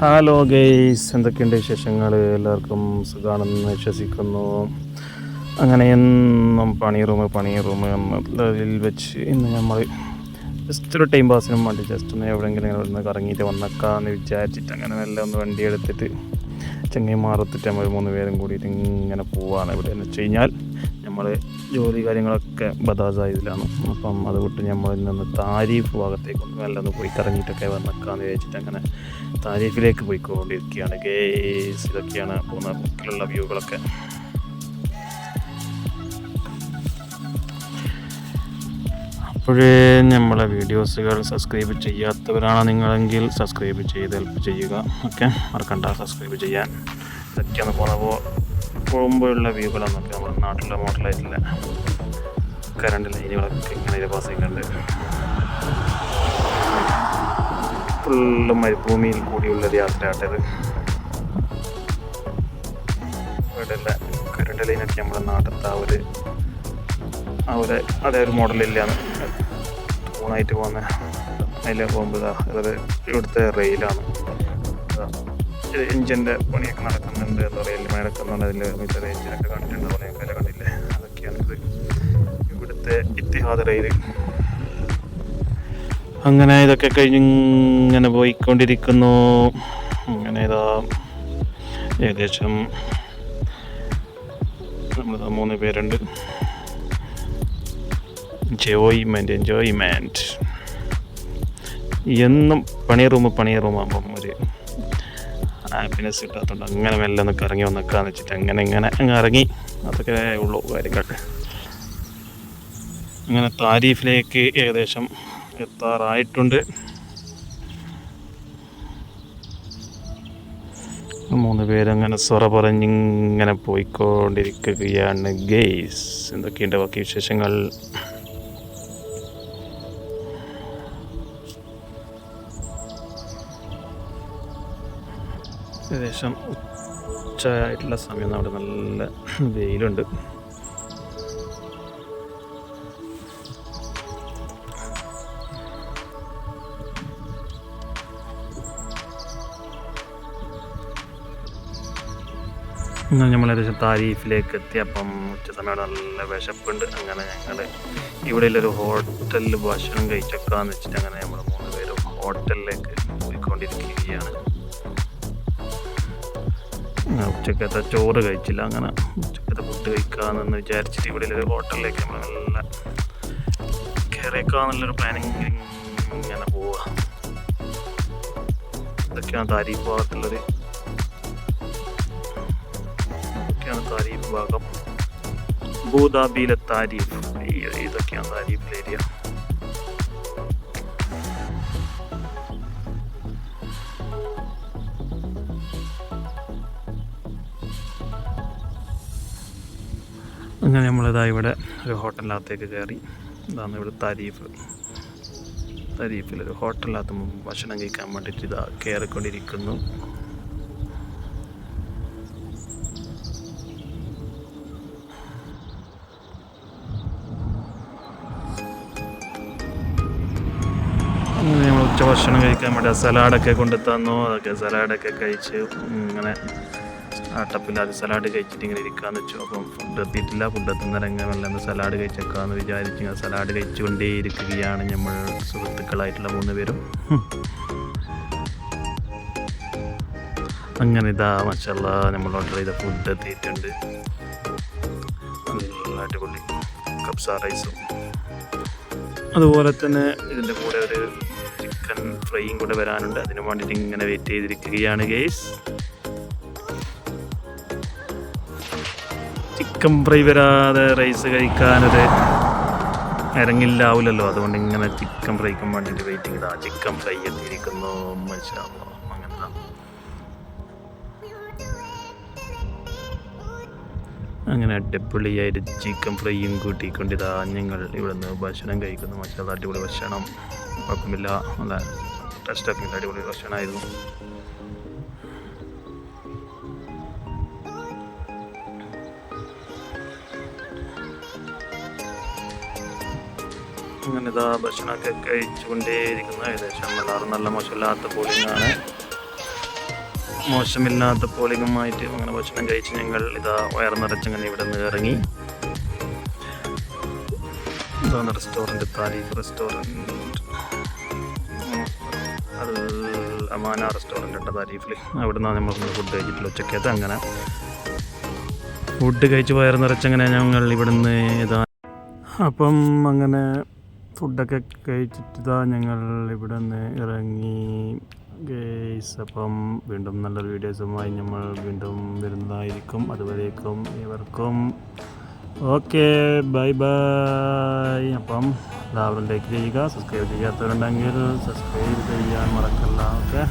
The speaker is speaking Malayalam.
ഹലോ ഗെയ്സ്, എന്തൊക്കെയുണ്ട് വിശേഷങ്ങൾ? എല്ലാവർക്കും സുഖമാണെന്ന് വിശ്വസിക്കുന്നു. അങ്ങനെ എന്നും പണി റൂം എന്നതിൽ വെച്ച് ഇന്ന് നമ്മൾ ജസ്റ്റ് ഒരു ടൈം പാസിനും വേണ്ടി ജസ്റ്റ് ഒന്ന് എവിടെയെങ്കിലും ഒന്ന് കറങ്ങിയിട്ട് വന്നേക്കാമെന്ന് വിചാരിച്ചിട്ട് അങ്ങനെ മെല്ലെ ഒന്ന് വണ്ടി എടുത്തിട്ട് ചെങ്ങൈമാറത്തിട്ട് നമ്മൾ 3 പേരും കൂടിയിട്ട് ഇങ്ങനെ പോവുകയാണ്. ഇവിടെ എന്ന് വെച്ച് കഴിഞ്ഞാൽ നമ്മൾ ജോലി കാര്യങ്ങളൊക്കെ ബദാസായതിലാണ്. അപ്പം അത് വിട്ട് നമ്മൾ ഇന്ന് താരീഫ് ഭാഗത്തേക്ക് മെല്ലെ ഒന്ന് പോയി കറങ്ങിയിട്ടൊക്കെ വന്നേക്കാമെന്ന് വിചാരിച്ചിട്ട് അങ്ങനെ താരീഫിലേക്ക് പോയിക്കൊണ്ടിരിക്കുകയാണ് ഗേസ്. ഇതൊക്കെയാണ് പോകുന്ന ബുക്കിലുള്ള വ്യൂകളൊക്കെ. അപ്പോഴേ നമ്മളെ വീഡിയോസുകൾ സബ്സ്ക്രൈബ് ചെയ്യാത്തവരാണ് നിങ്ങളെങ്കിൽ സബ്സ്ക്രൈബ് ചെയ്ത് ഹെൽപ്പ് ചെയ്യുക. ഓക്കെ, മറക്കണ്ട സബ്സ്ക്രൈബ് ചെയ്യാൻ. ഇതൊക്കെയാണ് പോകുമ്പോഴുള്ള വ്യൂകളെന്നൊക്കെ നമ്മുടെ നാട്ടിലെ മോഡലായിട്ടുള്ള കറണ്ട് ലൈനുകളൊക്കെ ഇങ്ങനെ പാസ് ചെയ്യുന്നുണ്ട്. ഫുള്ള് മരുഭൂമിയിൽ കൂടിയുള്ളൊരു യാത്രയാട്ടത്. ഇവിടെയുള്ള കറണ്ട് ലൈനൊക്കെ നമ്മുടെ നാട്ടിലത്തെ അതേ ഒരു മോഡലില്ലാണ് തൂണായിട്ട് പോകുന്ന. അതിൽ പോകുമ്പോൾ അത് ഇവിടുത്തെ റെയിലാണ്. എഞ്ചിൻ്റെ പണിയൊക്കെ നടക്കുന്നുണ്ട്. എന്താ റെയിൽ നടക്കുന്നുണ്ട്. അതിൽ മീറ്റർ എഞ്ചിനൊക്കെ കണ്ടിട്ടുണ്ട്. പണിയൊക്കെ കണ്ടില്ലേ? അതൊക്കെയാണിത് ഇവിടുത്തെ ഇത്തിഹാദ് റെയിൽ. അങ്ങനെ ഇതൊക്കെ കഴിഞ്ഞ് ഇങ്ങനെ പോയിക്കൊണ്ടിരിക്കുന്നു. അങ്ങനെ ഇതാ ഏകദേശം നമ്മൾ 3 പേരുണ്ട്. എൻജോയ്മെൻറ്റ് എന്നും പണി റൂമാകുമ്പം ഒരു ഹാപ്പിനെസ് കിട്ടാത്തതുകൊണ്ട് അങ്ങനെ മെല്ലെ ഒന്ന് ഇറങ്ങി വന്നേക്കാന്ന് വെച്ചിട്ട് അങ്ങനെ അങ്ങ് ഇറങ്ങി. അതൊക്കെ ഉള്ളൂ കാര്യങ്ങൾ. അങ്ങനെ താരീഫിലേക്ക് ഏകദേശം എത്താറായിട്ടുണ്ട്. 3 പേരങ്ങനെ സൊറ പറഞ്ഞിങ്ങനെ പോയിക്കൊണ്ടിരിക്കുകയാണ് ഗെയ്സ്. എന്തൊക്കെയുണ്ട് ബാക്കി വിശേഷങ്ങൾ? ഏകദേശം ഉച്ചയായിട്ടുള്ള സമയം. അവിടെ നല്ല വെയിലുണ്ട്. നമ്മൾ ഏകദേശം താരീഫിലേക്ക് എത്തി. അപ്പം ഉച്ച സമയം നല്ല വിശപ്പുണ്ട്. അങ്ങനെ ഞങ്ങൾ ഇവിടെയുള്ളൊരു ഹോട്ടലിൽ ഭക്ഷണം കഴിച്ചേക്കാന്ന് വെച്ചിട്ട് അങ്ങനെ നമ്മൾ 3 പേരും ഹോട്ടലിലേക്ക് പോയിക്കൊണ്ടിരിക്കുകയാണ്. ഉച്ചക്കത്തെ ചോറ് കഴിച്ചില്ല. അങ്ങനെ ഉച്ചക്കത്തെ ഫുഡ് കഴിക്കാമെന്ന് വിചാരിച്ചിട്ട് ഇവിടെയുള്ളൊരു ഹോട്ടലിലേക്ക് നമ്മൾ നല്ല കയറിയേക്കാന്നുള്ളൊരു പ്ലാനിങ് ഇങ്ങനെ പോവുക. ഇതൊക്കെയാണ് താരീഫ് ഭാഗത്തുള്ളൊരു താരീഫ് ഭാഗം. അബുദാബിയിലെ താരീഫ്. ഇതൊക്കെയാണ് താരീഫിലെ ഏരിയ. അങ്ങനെ നമ്മളിതാ ഇവിടെ ഒരു ഹോട്ടലിനകത്തേക്ക് കയറി. ഇതാണ് ഇവിടെ താരീഫിലൊരു ഹോട്ടലിനകത്ത് ഭക്ഷണം കഴിക്കാൻ വേണ്ടിയിട്ട് ഇതാ കയറിക്കൊണ്ടിരിക്കുന്നു. നമ്മൾ ഉച്ചഭക്ഷണം കഴിക്കാൻ വേണ്ടി സലാഡൊക്കെ കൊണ്ടു തന്നു. അതൊക്കെ സലാഡൊക്കെ കഴിച്ച് ഇങ്ങനെ ടപ്പില്ലാതെ സലാഡ് കഴിച്ചിട്ട് ഇങ്ങനെ ഇരിക്കാമെന്ന് വെച്ചു. അപ്പം ഫുഡ് എത്തിയിട്ടില്ല. ഫുഡ് എത്തുന്നവരെങ്ങനെ നല്ല സലാഡ് കഴിച്ചേക്കാമെന്ന് വിചാരിച്ച് സലാഡ് കഴിച്ചുകൊണ്ടേ ഇരിക്കുകയാണ് നമ്മൾ സുഹൃത്തുക്കളായിട്ടുള്ള 3 പേരും. അങ്ങനെ ഇതാ മാഷാല്ലാ നമ്മൾ ഓർഡർ ചെയ്ത ഫുഡ് എത്തിയിട്ടുണ്ട്. നല്ല അടിപൊളി കബ്സ റൈസും അതുപോലെ തന്നെ ഇതിൻ്റെ കൂടെ ഒരു ചിക്കൻ ഫ്രൈയും കൂടെ വരാനുണ്ട്. അതിന് വേണ്ടിയിട്ട് ഇങ്ങനെ വെയിറ്റ് ചെയ്തിരിക്കുകയാണ് ഗെയ്സ്. ചിക്കൻ ഫ്രൈ വരാതെ റൈസ് കഴിക്കാനൊരു ഇറങ്ങില്ലാവില്ലല്ലോ. അതുകൊണ്ട് ഇങ്ങനെ ചിക്കൻ ഫ്രൈക്കും വേണ്ടിയിട്ട് വെയിറ്റിംഗ്. ഇതാ ചിക്കൻ ഫ്രൈ എത്തിയിരിക്കുന്നു. മാഷാല്ലാ. അങ്ങനെ അടിപൊളിയായിട്ട് ചിക്കൻ ഫ്രൈയും കൂട്ടിക്കൊണ്ടിതാ ഞങ്ങൾ ഇവിടെ നിന്ന് ഭക്ഷണം കഴിക്കുന്നു. മാഷാല്ലാ അടിപൊളി ഭക്ഷണം, കുഴപ്പമില്ല, നല്ല ടേസ്റ്റൊക്കെ ഇല്ല, അടിപൊളി ഭക്ഷണമായിരുന്നു. അങ്ങനെ ഇതാ ഭക്ഷണമൊക്കെ കഴിച്ചുകൊണ്ടേയിരിക്കുന്നു. ഏകദേശം എല്ലാവരും നല്ല മോശമില്ലാത്ത പോളിങ്ങാണ്. മോശമില്ലാത്ത പോളിങ്ങുമായിട്ട് അങ്ങനെ ഭക്ഷണം കഴിച്ച് ഞങ്ങൾ ഇതാ വയർ നിറച്ചങ്ങനെ ഇവിടെ നിന്ന് ഇറങ്ങി. ഇതാണ് റെസ്റ്റോറൻറ്റ്, താരീഫ് റെസ്റ്റോറൻറ്റ്. അത് അമാന റെസ്റ്റോറൻറ്റ് ഉണ്ട് താരീഫിൽ. അവിടെ നിന്നാണ് നമ്മൾ ഫുഡ് കഴിച്ചിട്ടുള്ള ഉച്ചക്കകത്ത്. അങ്ങനെ ഫുഡ് കഴിച്ച് വയർ നിറച്ചങ്ങനെ ഞങ്ങൾ ഇവിടുന്ന് ഇതാ അപ്പം അങ്ങനെ ഫുഡൊക്കെ കഴിച്ചിട്ട് ഞങ്ങൾ ഇവിടെ നിന്ന് ഇറങ്ങി ഗൈസ്. അപ്പം വീണ്ടും നല്ലൊരു വീഡിയോസുമായി നമ്മൾ വീണ്ടും വരുന്നതായിരിക്കും. അതുവരേക്കും ഇവർക്കും ഓക്കെ, ബൈ ബൈ. അപ്പം എല്ലാവരും ലൈക്ക് ചെയ്യുക, സബ്സ്ക്രൈബ് ചെയ്യാത്തവരുണ്ടെങ്കിൽ സബ്സ്ക്രൈബ് ചെയ്യാൻ മറക്കല്ല. ഓക്കെ.